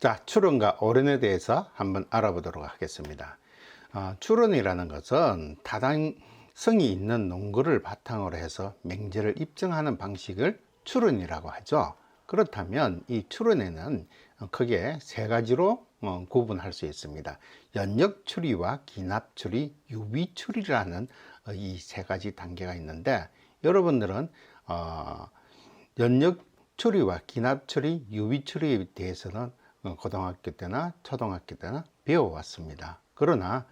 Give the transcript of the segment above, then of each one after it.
자, 출원과 오른에 대해서 한번 알아보도록 하겠습니다. 출원이라는 것은 타당성이 있는 논거를 바탕으로 해서 맹제를 입증하는 방식을 출원이라고 하죠. 그렇다면 이 출원에는 크게 세 가지로 구분할 수 있습니다. 연역 추리와 기납 추리, 유비 추리라는 이 세 가지 단계가 있는데, 여러분들은 연역 추리와 기납 추리, 유비 추리에 대해서는 고등학교 때나 초등학교 때나 배워왔습니다. 그러나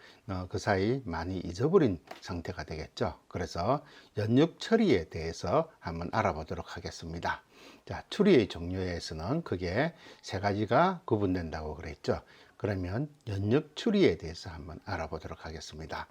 그 사이 많이 잊어버린 상태가 되겠죠. 그래서 연역 처리에 대해서 한번 알아보도록 하겠습니다. 자, 추리의 종류에서는 크게 세 가지가 구분된다고 그랬죠. 그러면 연역 추리에 대해서 한번 알아보도록 하겠습니다.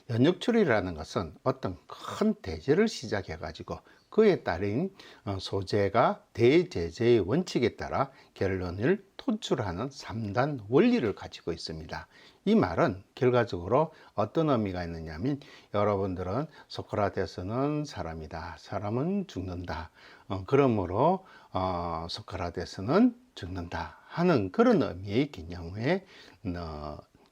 연역 추리라는 것은 어떤 큰 대제를 시작해 가지고 그에 따른 소재가 대제재의 원칙에 따라 결론을 도출하는 3단 원리를 가지고 있습니다. 이 말은 결과적으로 어떤 의미가 있느냐면, 여러분들은 소크라테스는 사람이다, 사람은 죽는다, 그러므로 소크라테스는 죽는다 하는 그런 의미의 개념의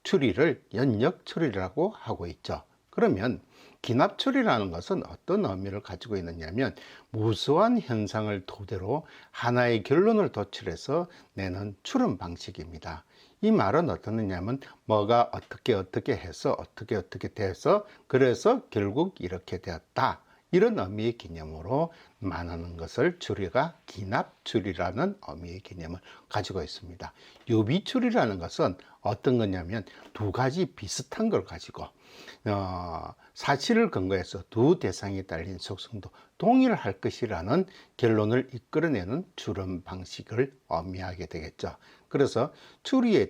추리를 연역 추리라고 하고 있죠. 그러면 기납 추리라는 것은 어떤 의미를 가지고 있느냐면, 무수한 현상을 토대로 하나의 결론을 도출해서 내는 추론 방식입니다. 이 말은 어떠냐면, 뭐가 어떻게 해서 어떻게 돼서 그래서 결국 이렇게 되었다, 이런 의미의 개념으로 말하는 것을 추리가 기납 추리라는 의미의 개념을 가지고 있습니다. 유비 추리라는 것은 어떤 거냐면, 두 가지 비슷한 걸 가지고 사실을 근거해서 두 대상에 딸린 속성도 동일할 것이라는 결론을 이끌어내는 추론 방식을 의미하게 되겠죠. 그래서 추리의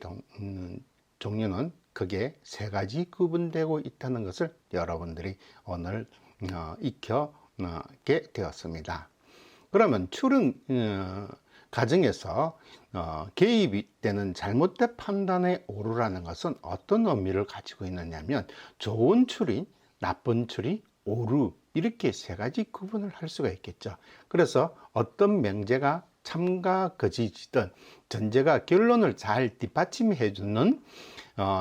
종류는 크게 세 가지 구분되고 있다는 것을 여러분들이 오늘 익혀게 되었습니다. 그러면 추론 과정에서 개입이 되는 잘못된 판단의 오류라는 것은 어떤 의미를 가지고 있느냐면, 좋은 추리, 나쁜 추리, 오류, 이렇게 세 가지 구분을 할 수가 있겠죠. 그래서 어떤 명제가 참과 거짓이든 전제가 결론을 잘 뒷받침해 주는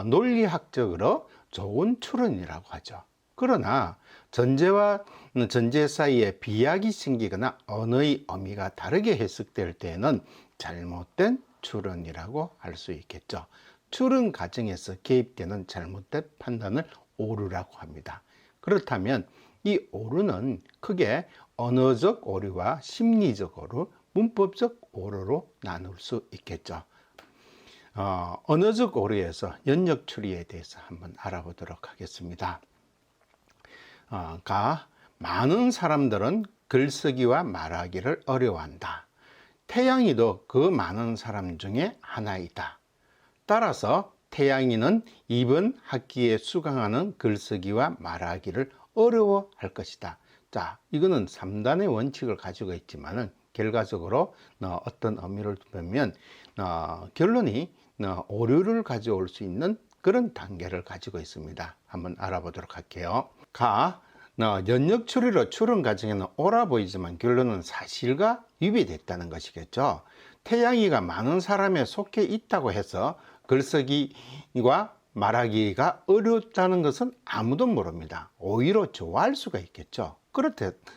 논리학적으로 좋은 추론이라고 하죠. 그러나 전제와 전제 사이에 비약이 생기거나 언어의 의미가 다르게 해석될 때에는 잘못된 추론이라고 할 수 있겠죠. 추론 과정에서 개입되는 잘못된 판단을 오류라고 합니다. 그렇다면 이 오류는 크게 언어적 오류와 심리적 오류, 문법적 오류로 나눌 수 있겠죠. 언어적 오류에서 연역 추리에 대해서 한번 알아보도록 하겠습니다. 많은 사람들은 글쓰기와 말하기를 어려워한다. 태양이도 그 많은 사람 중에 하나이다. 따라서 태양이는 이번 학기에 수강하는 글쓰기와 말하기를 어려워할 것이다. 자, 이거는 3단의 원칙을 가지고 있지만은 결과적으로 어떤 의미를 두면 결론이 오류를 가져올 수 있는 그런 단계를 가지고 있습니다. 한번 알아보도록 할게요. 연역 추리로 추론 과정에는 옳아 보이지만 결론은 사실과 위배됐다는 것이겠죠. 태양이가 많은 사람에 속해 있다고 해서 글쓰기와 말하기가 어렵다는 것은 아무도 모릅니다. 오히려 좋아할 수가 있겠죠.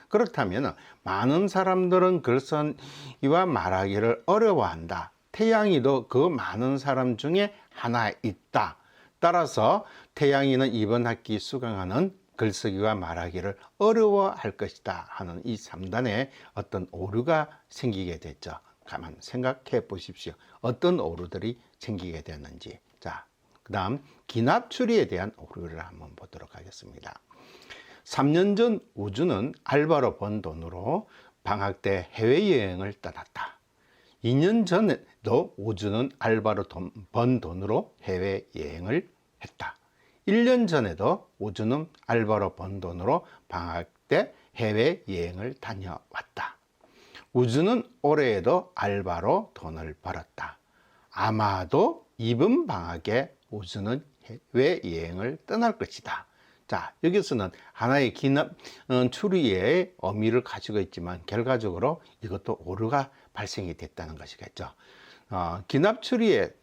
그렇다면 많은 사람들은 글쓰기와 말하기를 어려워한다. 태양이도 그 많은 사람 중에 하나 있다. 따라서 태양이는 이번 학기 수강하는 글쓰기와 말하기를 어려워할 것이다 하는 이 3단의 어떤 오류가 생기게 됐죠. 가만 생각해 보십시오. 어떤 오류들이 생기게 되는지. 자, 그 다음 기납 추리에 대한 오류를 한번 보도록 하겠습니다. 3년 전 우주는 알바로 번 돈으로 방학 때 해외여행을 떠났다. 2년 전에도 우주는 알바로 번 돈으로 해외여행을 했다. 1년 전에도 우주는 알바로 번 돈으로 방학 때 해외여행을 다녀왔다. 우주는 올해에도 알바로 돈을 벌었다. 아마도 이번 방학에 우주는 해외여행을 떠날 것이다. 자, 여기서는 하나의 기납 추리의 의미를 가지고 있지만 결과적으로 이것도 오류가 발생이 됐다는 것이겠죠. 기납 처리의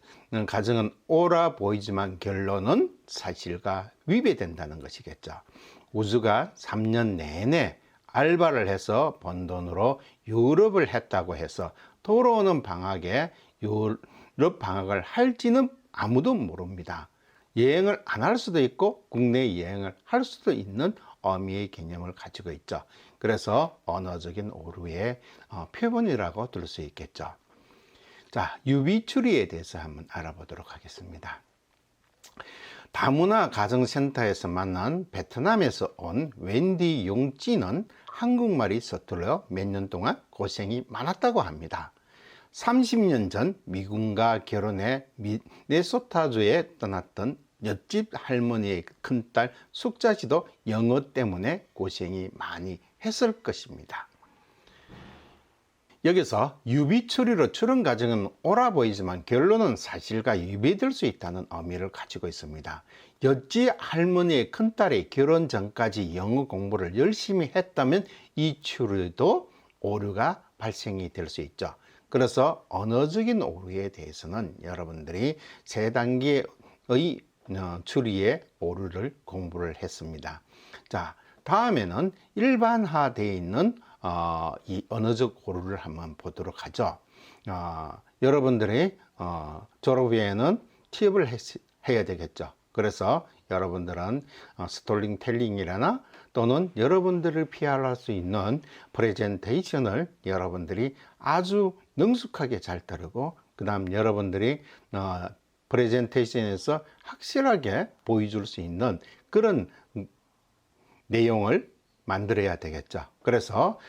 과정은 옳아 보이지만 결론은 사실과 위배된다는 것이겠죠. 우주가 3년 내내 알바를 해서 번 돈으로 유럽을 했다고 해서 돌아오는 방학에 유럽 방학을 할지는 아무도 모릅니다. 여행을 안 할 수도 있고 국내 여행을 할 수도 있는 어미의 개념을 가지고 있죠. 그래서 언어적인 오류의 표본이라고 들 수 있겠죠. 자, 유비추리에 대해서 한번 알아보도록 하겠습니다. 다문화 가정센터에서 만난 베트남에서 온 웬디 용찌는 한국말이 서툴러 몇 년 동안 고생이 많았다고 합니다. 30년 전 미군과 결혼해 미네소타주에 떠났던 옆집 할머니의 큰딸 숙자 씨도 영어 때문에 고생이 많이 했을 것입니다. 여기서 유비 처리로 출원 과정은 옳아 보이지만 결론은 사실과 위배될 수 있다는 의미를 가지고 있습니다. 옆집 할머니의 큰딸이 결혼 전까지 영어 공부를 열심히 했다면 이 처리도 오류가 발생이 될 수 있죠. 그래서 언어적인 오류에 대해서는 여러분들이 세 단계의 처리의 오류를 공부를 했습니다. 자, 다음에는 일반화되어 있는 이 언어적 오류를 한번 보도록 하죠. 여러분들이 졸업 후에는 취업을 해야 되겠죠. 그래서 여러분들은 스토리텔링이라나 또는 여러분들을 피할 수 있는 프레젠테이션을 여러분들이 아주 능숙하게 잘 따르고, 그 다음 여러분들이 프레젠테이션에서 확실하게 보여줄 수 있는 그런 내용을 만들어야 되겠죠. 그래서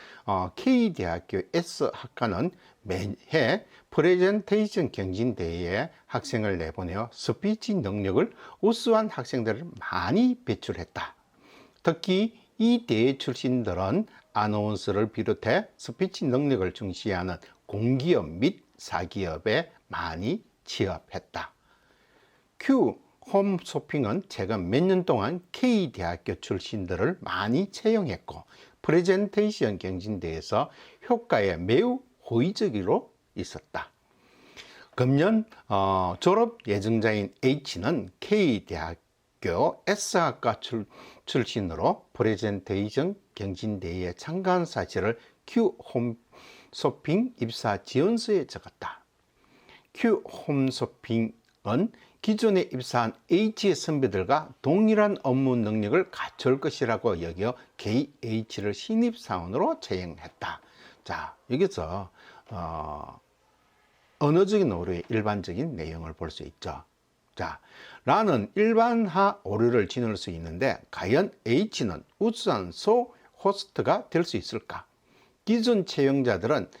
K대학교 S학과는 매해 프레젠테이션 경진대회에 학생을 내보내어 스피치 능력을 우수한 학생들을 많이 배출했다. 특히 이 대회 출신들은 아나운서를 비롯해 스피치 능력을 중시하는 공기업 및 사기업에 많이 취업했다. Q 홈쇼핑은 최근 몇 년 동안 K대학교 출신들을 많이 채용했고 프레젠테이션 경진대회에서 효과에 매우 호의적으로 있었다. 금년 졸업 예정자인 H는 K대학교 S학과 출신으로 프레젠테이션 경진대회에 참가한 사실을 Q 홈쇼핑 입사 지원서에 적었다. Q 홈쇼핑은 기존에 입사한 H의 선배들과 동일한 업무 능력을 갖출 것이라고 여겨 KH를 신입사원으로 채용했다. 자, 여기서 언어적인 오류의 일반적인 내용을 볼 수 있죠. 자, 라는 일반화 오류를 지닐 수 있는데 과연 H는 우수한 소 호스트가 될 수 있을까? 기존 채용자들은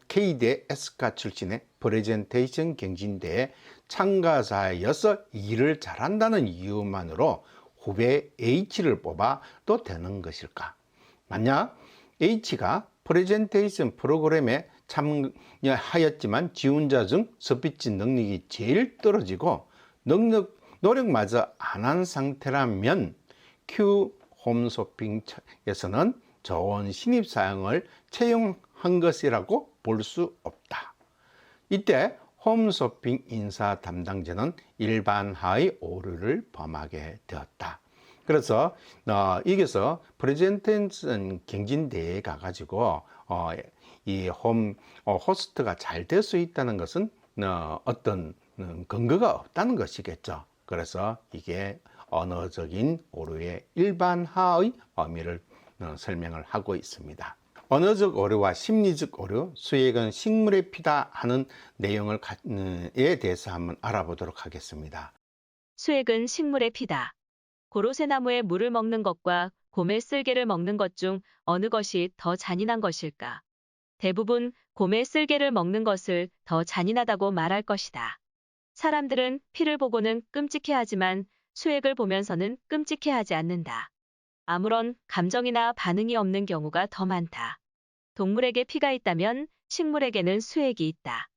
K대 S과 출신의 프레젠테이션 경진대회 참가자여서 일을 잘한다는 이유만으로 후배 H를 뽑아도 되는 것일까? 만약 H가 프레젠테이션 프로그램에 참여하였지만 지원자 중 스피치 능력이 제일 떨어지고 노력마저 안 한 상태라면 Q 홈쇼핑에서는 좋은 신입사원을 채용한 것이라고 볼 수 없다. 이때 홈쇼핑 인사 담당자는 일반화의 오류를 범하게 되었다. 그래서 여기서 프레젠테이션 경진대회에 가가지고 이 호스트가 잘 될 수 있다는 것은 어떤 근거가 없다는 것이겠죠. 그래서 이게 언어적인 오류의 일반화의 의미를 설명을 하고 있습니다. 언어적 오류와 심리적 오류, 수액은 식물의 피다 하는 내용에 대해서 한번 알아보도록 하겠습니다. 수액은 식물의 피다. 고로쇠나무의 물을 먹는 것과 곰의 쓸개를 먹는 것 중 어느 것이 더 잔인한 것일까? 대부분 곰의 쓸개를 먹는 것을 더 잔인하다고 말할 것이다. 사람들은 피를 보고는 끔찍해하지만 수액을 보면서는 끔찍해하지 않는다. 아무런 감정이나 반응이 없는 경우가 더 많다. 동물에게 피가 있다면 식물에게는 수액이 있다.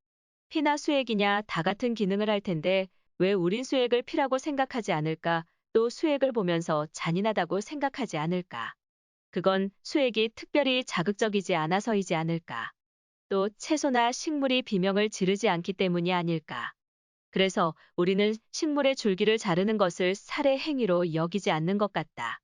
피나 수액이냐 다 같은 기능을 할 텐데 왜 우린 수액을 피라고 생각하지 않을까? 또 수액을 보면서 잔인하다고 생각하지 않을까? 그건 수액이 특별히 자극적이지 않아서이지 않을까? 또 채소나 식물이 비명을 지르지 않기 때문이 아닐까. 그래서 우리는 식물의 줄기를 자르는 것을 살해 행위로 여기지 않는 것 같다.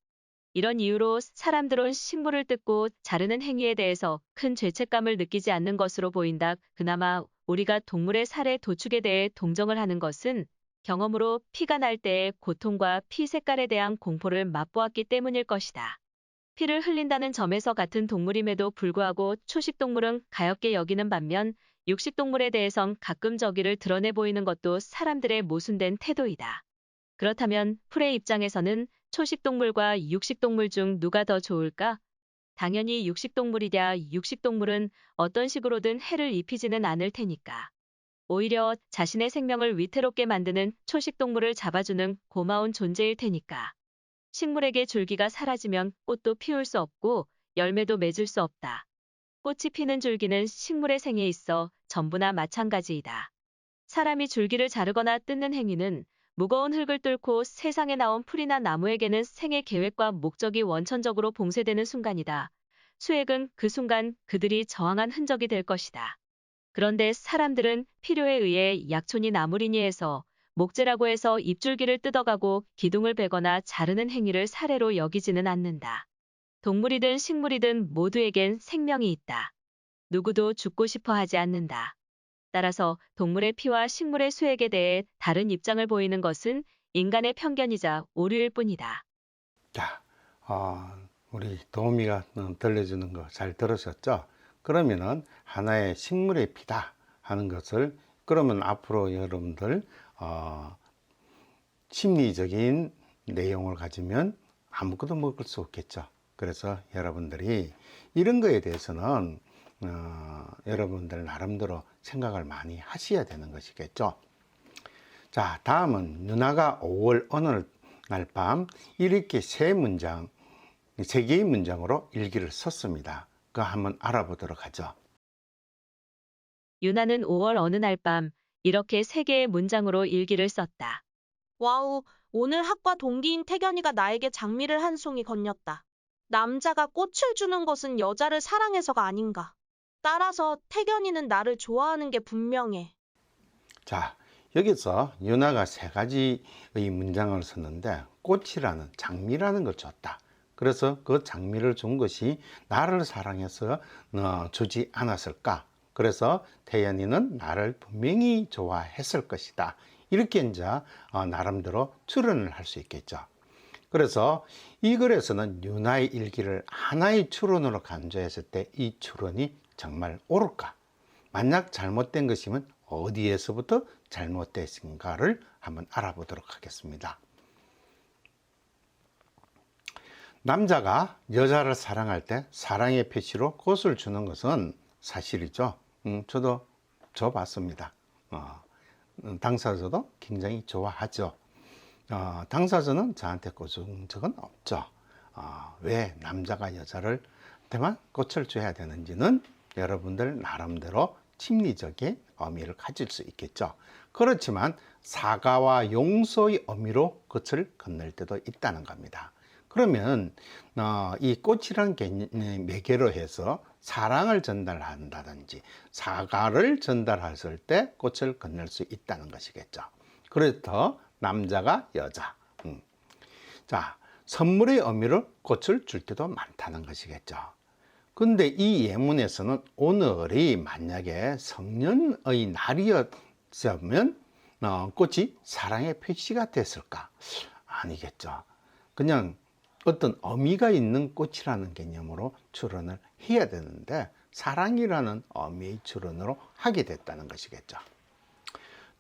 이런 이유로 사람들은 식물을 뜯고 자르는 행위에 대해서 큰 죄책감을 느끼지 않는 것으로 보인다. 그나마 우리가 동물의 살해 도축에 대해 동정을 하는 것은 경험으로 피가 날 때의 고통과 피 색깔에 대한 공포를 맛보았기 때문일 것이다. 피를 흘린다는 점에서 같은 동물임에도 불구하고 초식동물은 가엾게 여기는 반면 육식동물에 대해선 가끔 저기를 드러내 보이는 것도 사람들의 모순된 태도이다. 그렇다면 풀의 입장에서는 초식동물과 육식동물 중 누가 더 좋을까? 당연히 육식동물이랴. 육식동물은 어떤 식으로든 해를 입히지는 않을 테니까. 오히려 자신의 생명을 위태롭게 만드는 초식동물을 잡아주는 고마운 존재일 테니까. 식물에게 줄기가 사라지면 꽃도 피울 수 없고 열매도 맺을 수 없다. 꽃이 피는 줄기는 식물의 생에 있어 전부나 마찬가지이다. 사람이 줄기를 자르거나 뜯는 행위는 무거운 흙을 뚫고 세상에 나온 풀이나 나무에게는 생의 계획과 목적이 원천적으로 봉쇄되는 순간이다. 수액은 그 순간 그들이 저항한 흔적이 될 것이다. 그런데 사람들은 필요에 의해 약촌이 나무리니 해서 목재라고 해서 잎줄기를 뜯어가고 기둥을 베거나 자르는 행위를 살해로 여기지는 않는다. 동물이든 식물이든 모두에겐 생명이 있다. 누구도 죽고 싶어 하지 않는다. 따라서 동물의 피와 식물의 수액에 대해 다른 입장을 보이는 것은 인간의 편견이자 오류일 뿐이다. 자, 우리 도우미가 들려주는 거 잘 들으셨죠? 그러면은 하나의 식물의 피다 하는 것을 그러면 앞으로 여러분들 심리적인 내용을 가지면 아무것도 먹을 수 없겠죠. 그래서 여러분들이 이런 거에 대해서는 여러분들 나름대로 생각을 많이 하셔야 되는 것이겠죠. 자, 다음은 누나가 5월 어느 날 밤 이렇게 세 개의 문장으로 일기를 썼습니다. 그거 한번 알아보도록 하죠. 유나는 5월 어느 날 밤 이렇게 3개의 문장으로 일기를 썼다. 와우, 오늘 학과 동기인 태견이가 나에게 장미를 한 송이 건넸다. 남자가 꽃을 주는 것은 여자를 사랑해서가 아닌가. 따라서 태견이는 나를 좋아하는 게 분명해. 자, 여기서 유나가 세 가지의 문장을 썼는데 꽃이라는 장미라는 걸 줬다. 그래서 그 장미를 준 것이 나를 사랑해서 주지 않았을까? 그래서 태연이는 나를 분명히 좋아했을 것이다. 이렇게 이제 나름대로 추론을 할 수 있겠죠. 그래서 이 글에서는 유나의 일기를 하나의 추론으로 간주했을 때 이 추론이 정말 옳을까? 만약 잘못된 것이면 어디에서부터 잘못됐는가를 한번 알아보도록 하겠습니다. 남자가 여자를 사랑할 때 사랑의 표시로 꽃을 주는 것은 사실이죠. 저도 줘봤습니다. 당사자도 굉장히 좋아하죠. 당사자는 저한테 꽃 준 적은 없죠. 왜 남자가 여자한테만 꽃을 줘야 되는지는 여러분들 나름대로 심리적인 의미를 가질 수 있겠죠. 그렇지만 사과와 용서의 의미로 꽃을 건넬 때도 있다는 겁니다. 그러면 이 꽃이라는 매개로 해서 사랑을 전달한다든지 사과를 전달했을 때 꽃을 건넬 수 있다는 것이겠죠. 그래서 남자가 여자. 자, 선물의 의미로 꽃을 줄 때도 많다는 것이겠죠. 근데 이 예문에서는 오늘이 만약에 성년의 날이었으면 꽃이 사랑의 표시가 됐을까? 아니겠죠. 그냥 어떤 의미가 있는 꽃이라는 개념으로 추론을 해야 되는데 사랑이라는 의미의 추론으로 하게 됐다는 것이겠죠.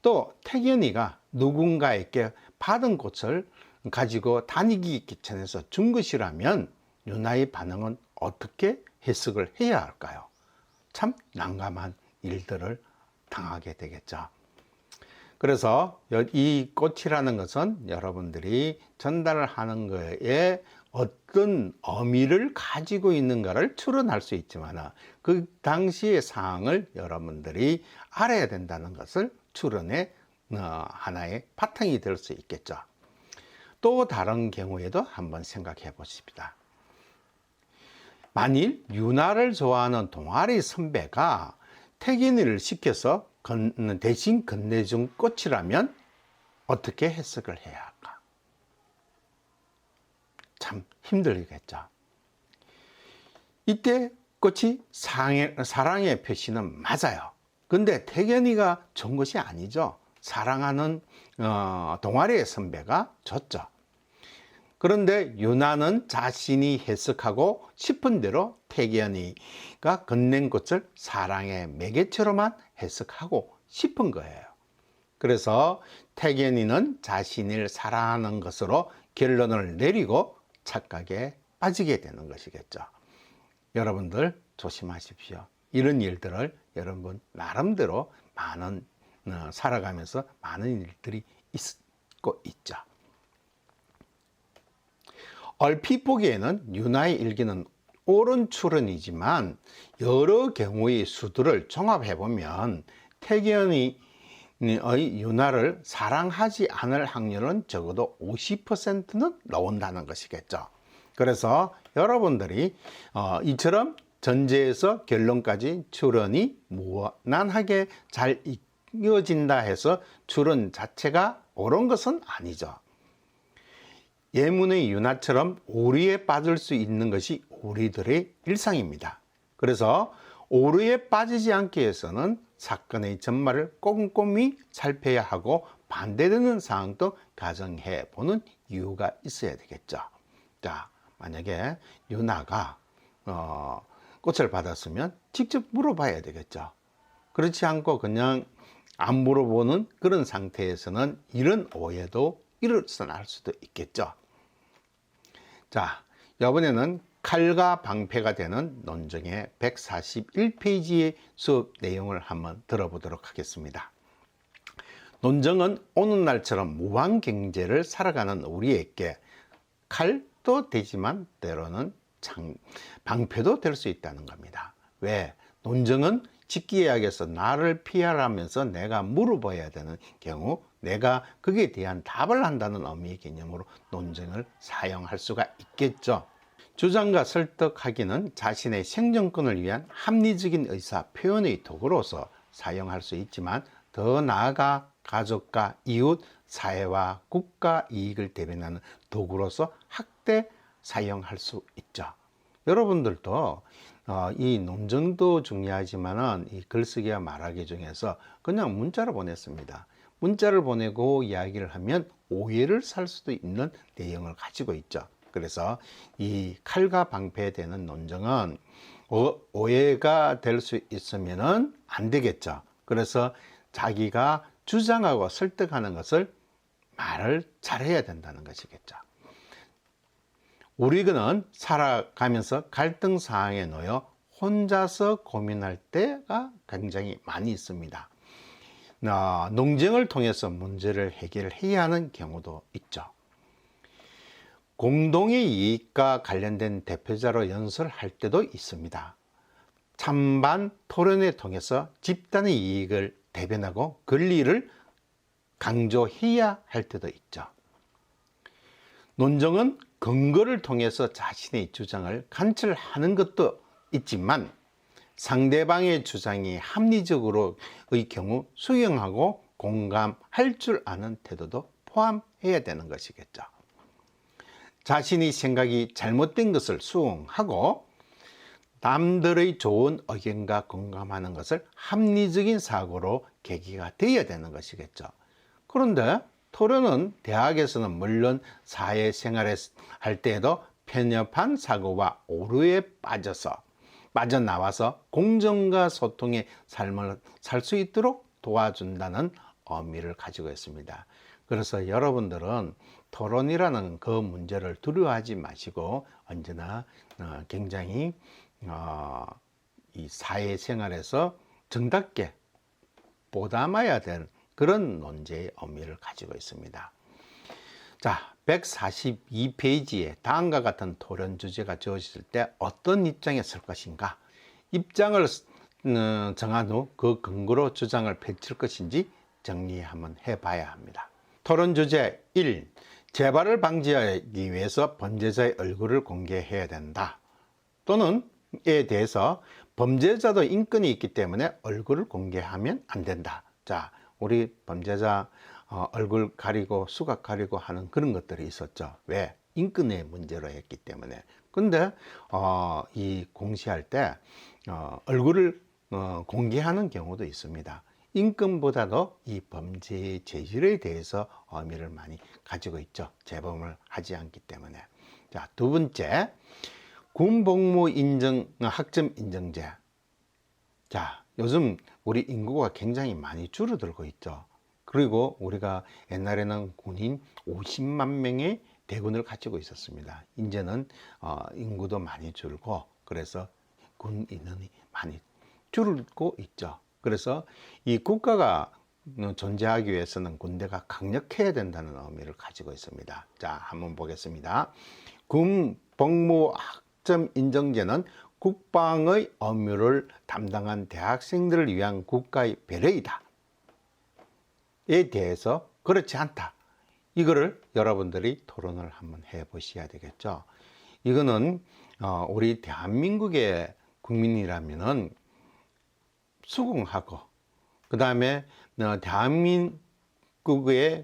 또 태견이가 누군가에게 받은 꽃을 가지고 다니기 귀찮아서 준 것이라면 유나의 반응은 어떻게 해석을 해야 할까요? 참 난감한 일들을 당하게 되겠죠. 그래서 이 꽃이라는 것은 여러분들이 전달을 하는 거에 어떤 의미를 가지고 있는가를 추론할 수 있지만 그 당시의 상황을 여러분들이 알아야 된다는 것을 추론의 하나의 바탕이 될 수 있겠죠. 또 다른 경우에도 한번 생각해 보십시다. 만일 유나를 좋아하는 동아리 선배가 태견이를 시켜서 대신 건네준 꽃이라면 어떻게 해석을 해야 할까? 참 힘들겠죠. 이때 꽃이 사랑의 표시는 맞아요. 근데 태견이가 준 것이 아니죠. 사랑하는 동아리의 선배가 줬죠. 그런데 유나는 자신이 해석하고 싶은 대로 태견이가 건넨 꽃을 사랑의 매개체로만 해석하고 싶은 거예요. 그래서 태견이는 자신을 사랑하는 것으로 결론을 내리고 착각에 빠지게 되는 것이겠죠. 여러분들 조심하십시오. 이런 일들을 여러분 나름대로 살아가면서 많은 일들이 있고 있죠. 얼핏 보기에는 유나의 일기는 옳은 추론이지만 여러 경우의 수들을 종합해 보면 태견이의 유나를 사랑하지 않을 확률은 적어도 50%는 나온다는 것이겠죠. 그래서 여러분들이 이처럼 전제에서 결론까지 추론이 무난하게 잘 이어진다 해서 추론 자체가 옳은 것은 아니죠. 예문의 유나처럼 오류에 빠질 수 있는 것이 우리들의 일상입니다. 그래서 오류에 빠지지 않기 위해서는 사건의 전말을 꼼꼼히 살펴야 하고 반대되는 상황도 가정해 보는 이유가 있어야 되겠죠. 자, 만약에 유나가 꽃을 받았으면 직접 물어봐야 되겠죠. 그렇지 않고 그냥 안 물어보는 그런 상태에서는 이런 오해도 일어날 수도 있겠죠. 자, 이번에는 칼과 방패가 되는 논정의 141페이지의 수업 내용을 한번 들어보도록 하겠습니다. 논정은 오늘날처럼 무방경제를 살아가는 우리에게 칼도 되지만 때로는 방패도 될 수 있다는 겁니다. 왜? 논정은 직기예약에서 나를 피하라면서 내가 물어봐야 되는 경우 내가 거기에 대한 답을 한다는 의미의 개념으로 논정을 사용할 수가 있겠죠. 주장과 설득하기는 자신의 생존권을 위한 합리적인 의사 표현의 도구로서 사용할 수 있지만 더 나아가 가족과 이웃, 사회와 국가 이익을 대변하는 도구로서 학대 사용할 수 있죠. 여러분들도 이 논정도 중요하지만은 이 글쓰기와 말하기 중에서 그냥 문자로 보냈습니다. 문자를 보내고 이야기를 하면 오해를 살 수도 있는 내용을 가지고 있죠. 그래서 이 칼과 방패에 되는 논정은 오해가 될 수 있으면은 안 되겠죠. 그래서 자기가 주장하고 설득하는 것을 말을 잘해야 된다는 것이겠죠. 우리는 살아가면서 갈등 상황에 놓여 혼자서 고민할 때가 굉장히 많이 있습니다. 논쟁을 통해서 문제를 해결해야 하는 경우도 있죠. 공동의 이익과 관련된 대표자로 연설할 때도 있습니다. 찬반 토론을 통해서 집단의 이익을 대변하고 권리를 강조해야 할 때도 있죠. 논정은 근거를 통해서 자신의 주장을 관철하는 것도 있지만 상대방의 주장이 합리적으로의 경우 수용하고 공감할 줄 아는 태도도 포함해야 되는 것이겠죠. 자신의 생각이 잘못된 것을 수용하고 남들의 좋은 의견과 공감하는 것을 합리적인 사고로 계기가 되어야 되는 것이겠죠. 그런데 토론은 대학에서는 물론 사회생활을 할 때에도 편협한 사고와 오류에 빠져나와서 공정과 소통의 삶을 살 수 있도록 도와준다는 의미를 가지고 있습니다. 그래서 여러분들은 토론이라는 그 문제를 두려워하지 마시고 언제나 굉장히 이 사회생활에서 정답게 보담해야 될 그런 논제의 의미를 가지고 있습니다. 자, 142페이지에 다음과 같은 토론 주제가 주어졌을 때 어떤 입장에 설 것인가? 입장을 정한 후 그 근거로 주장을 펼칠 것인지 정리 한번 해봐야 합니다. 토론 주제 1. 재발을 방지하기 위해서 범죄자의 얼굴을 공개해야 된다. 또는 에 대해서 범죄자도 인권이 있기 때문에 얼굴을 공개하면 안 된다. 자, 우리 범죄자 얼굴 가리고 수갑 가리고 하는 그런 것들이 있었죠. 왜? 인권의 문제로 했기 때문에. 근데 이 공시할 때 얼굴을 공개하는 경우도 있습니다. 인권보다도 이 범죄의 재질에 대해서 의미를 많이 가지고 있죠. 재범을 하지 않기 때문에. 자, 두 번째, 군복무 인정, 학점 인정제. 자, 요즘 우리 인구가 굉장히 많이 줄어들고 있죠. 그리고 우리가 옛날에는 군인 50만 명의 대군을 가지고 있었습니다. 이제는 인구도 많이 줄고 그래서 군 인원이 많이 줄고 있죠. 그래서 이 국가가 존재하기 위해서는 군대가 강력해야 된다는 의미를 가지고 있습니다. 자, 한번 보겠습니다. 군 복무 학점 인정제는 국방의 업무를 담당한 대학생들을 위한 국가의 배려이다. 에 대해서 그렇지 않다. 이거를 여러분들이 토론을 한번 해 보셔야 되겠죠. 이거는 우리 대한민국의 국민이라면은 수긍하고, 그 다음에 대한민국의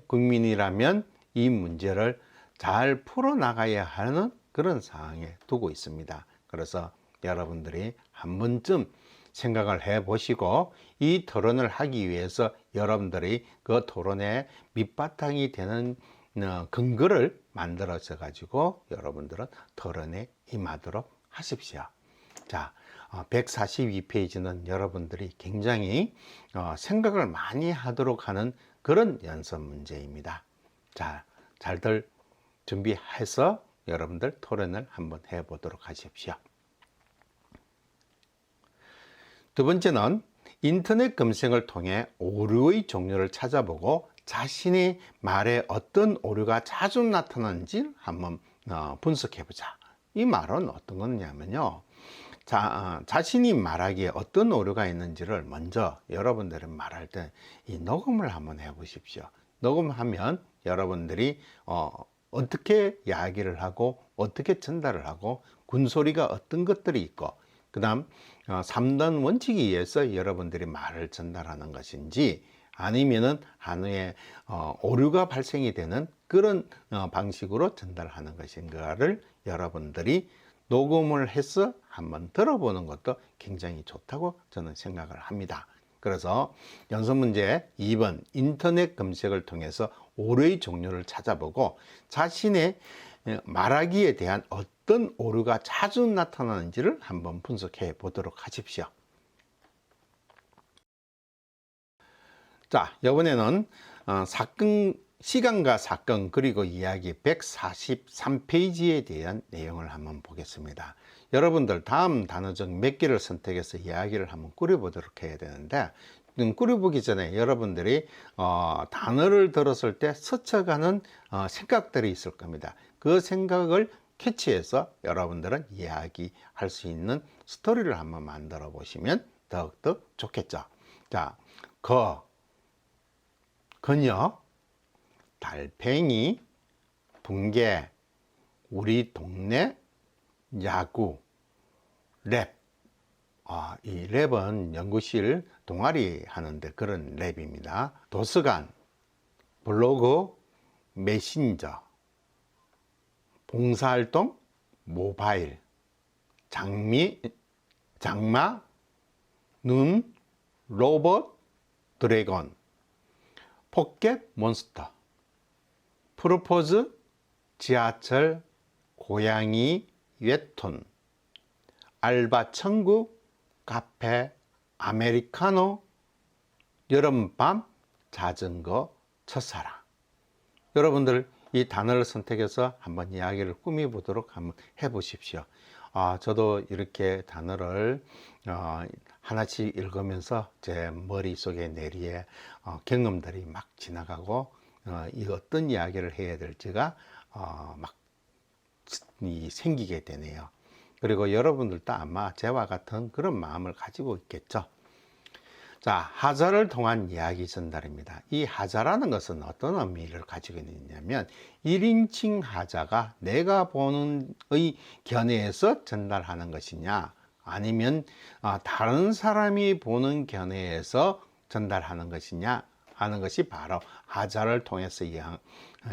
국민이라면 이 문제를 잘 풀어나가야 하는 그런 상황에 두고 있습니다. 그래서 여러분들이 한 번쯤 생각을 해 보시고 이 토론을 하기 위해서 여러분들이 그 토론의 밑바탕이 되는 근거를 만들어서 가지고 여러분들은 토론에 임하도록 하십시오. 자, 142페이지는 여러분들이 굉장히 생각을 많이 하도록 하는 그런 연습 문제입니다. 자, 잘들 준비해서 여러분들 토론을 한번 해보도록 하십시오. 두 번째는 인터넷 검색을 통해 오류의 종류를 찾아보고 자신의 말에 어떤 오류가 자주 나타나는지 한번 분석해보자. 이 말은 어떤 거냐면요. 자신이 말하기에 어떤 오류가 있는지를 먼저 여러분들이 말할 때 이 녹음을 한번 해보십시오. 녹음하면 여러분들이 어떻게 이야기를 하고 어떻게 전달을 하고 군소리가 어떤 것들이 있고 그 다음 3단 원칙에 의해서 여러분들이 말을 전달하는 것인지 아니면은 한후에 오류가 발생이 되는 그런 방식으로 전달하는 것인가를 여러분들이 녹음을 해서 한번 들어보는 것도 굉장히 좋다고 저는 생각을 합니다. 그래서 연습 문제 2번 인터넷 검색을 통해서 오류의 종류를 찾아보고 자신의 말하기에 대한 어떤 오류가 자주 나타나는지를 한번 분석해 보도록 하십시오. 자, 이번에는 시간과 사건 그리고 이야기 143페이지에 대한 내용을 한번 보겠습니다. 여러분들 다음 단어 중 몇 개를 선택해서 이야기를 한번 꾸려보도록 해야 되는데 꾸려보기 전에 여러분들이 단어를 들었을 때 스쳐가는 생각들이 있을 겁니다. 그 생각을 캐치해서 여러분들은 이야기할 수 있는 스토리를 한번 만들어 보시면 더욱더 좋겠죠. 자, 그녀, 달팽이, 붕괴, 우리 동네, 야구, 랩. 이 랩은 연구실 동아리 하는데 그런 랩입니다. 도서관, 블로그, 메신저, 봉사활동, 모바일, 장마, 눈, 로봇, 드래곤, 포켓 몬스터, 프로포즈, 지하철, 고양이, 웹툰, 알바 천국, 카페, 아메리카노, 여름밤, 자전거, 첫사랑. 여러분들 이 단어를 선택해서 한번 이야기를 꾸며보도록 한번 해보십시오. 저도 이렇게 단어를 하나씩 읽으면서 제 머릿속에 내리에 경험들이 막 지나가고 이 어떤 이야기를 해야 될지가 막 생기게 되네요. 그리고 여러분들도 아마 저와 같은 그런 마음을 가지고 있겠죠. 자, 하자를 통한 이야기 전달입니다. 이 하자라는 것은 어떤 의미를 가지고 있느냐면 1인칭 하자가 내가 보는 의 견해에서 전달하는 것이냐 아니면 다른 사람이 보는 견해에서 전달하는 것이냐 하는 것이 바로 하자를 통해서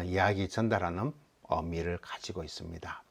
이야기 전달하는 의미를 가지고 있습니다.